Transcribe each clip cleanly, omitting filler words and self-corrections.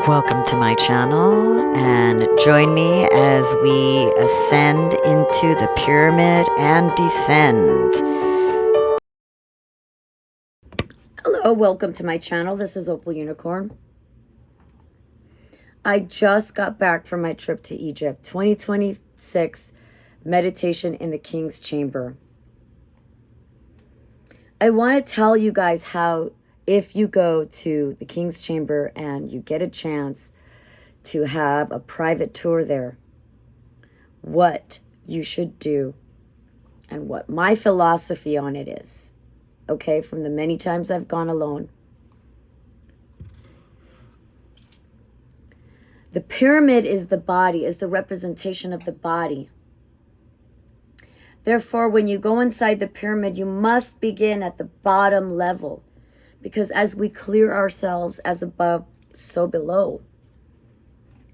Welcome to my channel and join me as we ascend into the pyramid and descend. Hello, welcome to my channel. This is Opal Unicorn. I just got back from my trip to Egypt, 2026 meditation in the King's Chamber. I want to tell you guys how, if you go to the King's Chamber and you get a chance to have a private tour there, what you should do and what my philosophy on it is, okay, from the many times I've gone alone. The pyramid is the body, is the representation of the body. Therefore, when you go inside the pyramid, you must begin at the bottom level, because as we clear ourselves, as above, so below.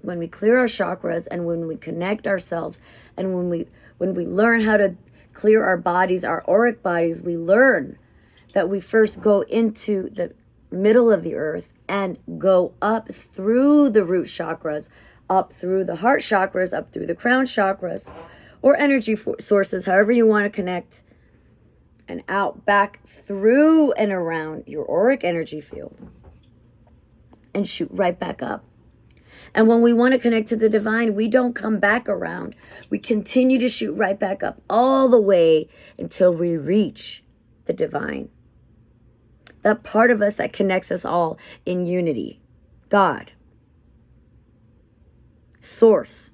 When we clear our chakras and when we connect ourselves and when we learn how to clear our bodies, our auric bodies, we learn that we first go into the middle of the earth and go up through the root chakras, up through the heart chakras, up through the crown chakras, or energy sources, however you want to connect, and out, back through and around your auric energy field, and shoot right back up. And when we want to connect to the divine, we don't come back around. We continue to shoot right back up all the way until we reach the divine. That part of us that connects us all in unity. God. Source.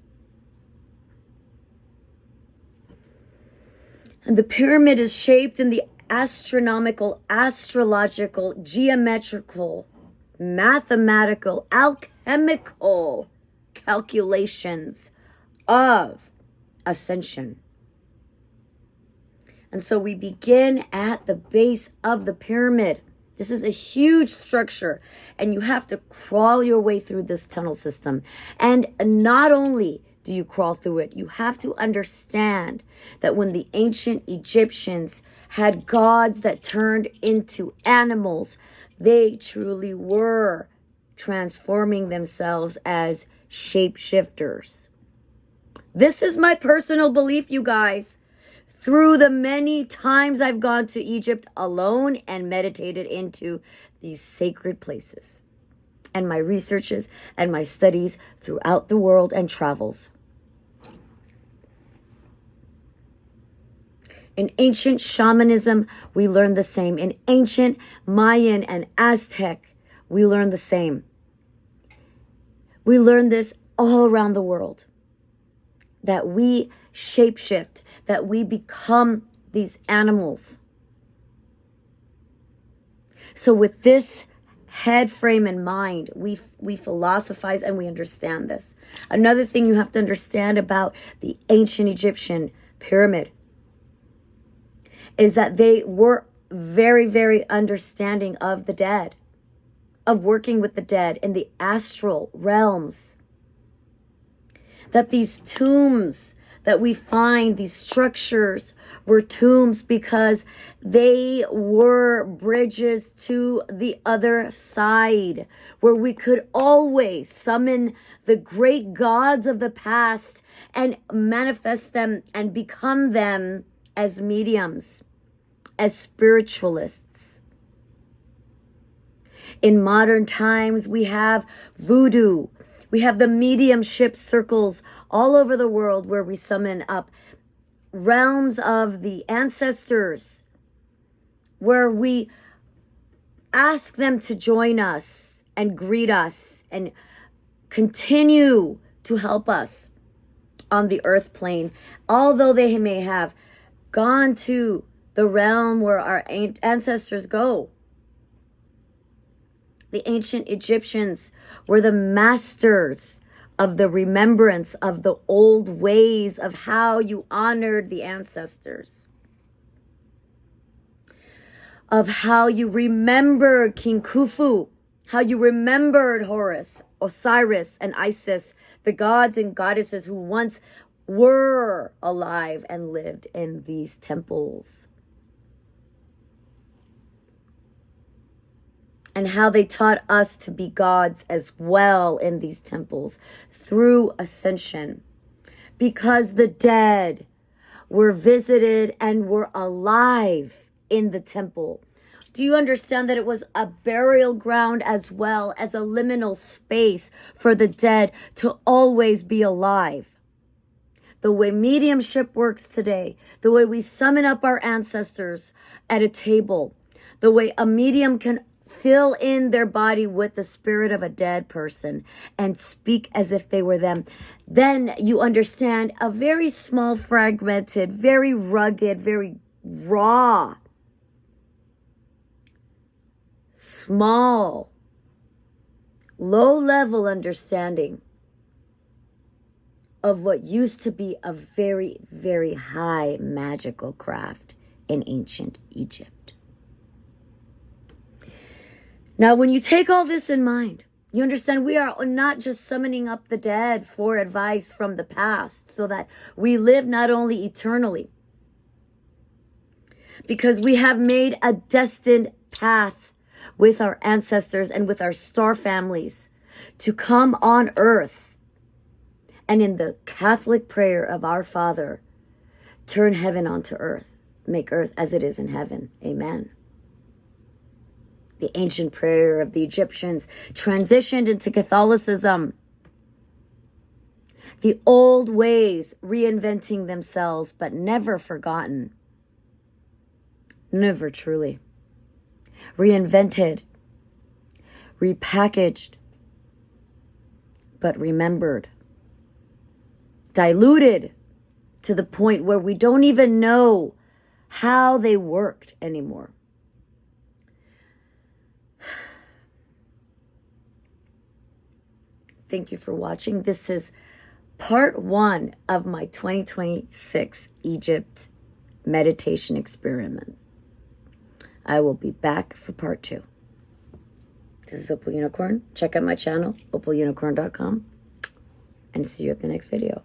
And the pyramid is shaped in the astronomical, astrological, geometrical, mathematical, alchemical calculations of ascension. And so we begin at the base of the pyramid. This is a huge structure, and you have to crawl your way through this tunnel system. And not only do you crawl through it, you have to understand that when the ancient Egyptians had gods that turned into animals, they truly were transforming themselves as shapeshifters. This is my personal belief, you guys. Through the many times I've gone to Egypt alone and meditated into these sacred places, and my researches and my studies throughout the world and travels. In ancient shamanism, we learn the same. In ancient Mayan and Aztec, we learn the same. We learn this all around the world, that we shapeshift, that we become these animals. So with this head frame in mind, we philosophize and we understand this. Another thing you have to understand about the ancient Egyptian pyramid is that they were very, very understanding of the dead, of working with the dead in the astral realms. That these tombs that we find, these structures, were tombs because they were bridges to the other side, where we could always summon the great gods of the past and manifest them and become them as mediums, as spiritualists. In modern times, we have voodoo. We have the mediumship circles all over the world where we summon up realms of the ancestors, where we ask them to join us and greet us and continue to help us on the earth plane, although they may have gone to the realm where our ancestors go. The ancient Egyptians were the masters of the remembrance of the old ways of how you honored the ancestors, of how you remembered King Khufu, how you remembered Horus, Osiris, and Isis, the gods and goddesses who once were alive and lived in these temples. and how they taught us to be gods as well in these temples through ascension. Because the dead were visited and were alive in the temple. Do you understand that it was a burial ground as well as a liminal space for the dead to always be alive? The way mediumship works today, the way we summon up our ancestors at a table, the way a medium can fill in their body with the spirit of a dead person and speak as if they were them, then you understand a very small, fragmented, very rugged, very raw, small, low-level understanding of what used to be a very, very high magical craft in ancient Egypt. Now, when you take all this in mind, you understand we are not just summoning up the dead for advice from the past so that we live not only eternally, because we have made a destined path with our ancestors and with our star families to come on earth and in the Catholic prayer of our Father, turn heaven onto earth, make earth as it is in heaven. Amen. The ancient prayer of the Egyptians transitioned into Catholicism. The old ways reinventing themselves, but never forgotten. Never truly. Reinvented, repackaged, but remembered. Diluted to the point where we don't even know how they worked anymore. Thank you for watching. This is part 1 of my 2026 Egypt meditation experiment. I will be back for part 2. This is Opal Unicorn. Check out my channel, opalunicorn.com, and see you at the next video.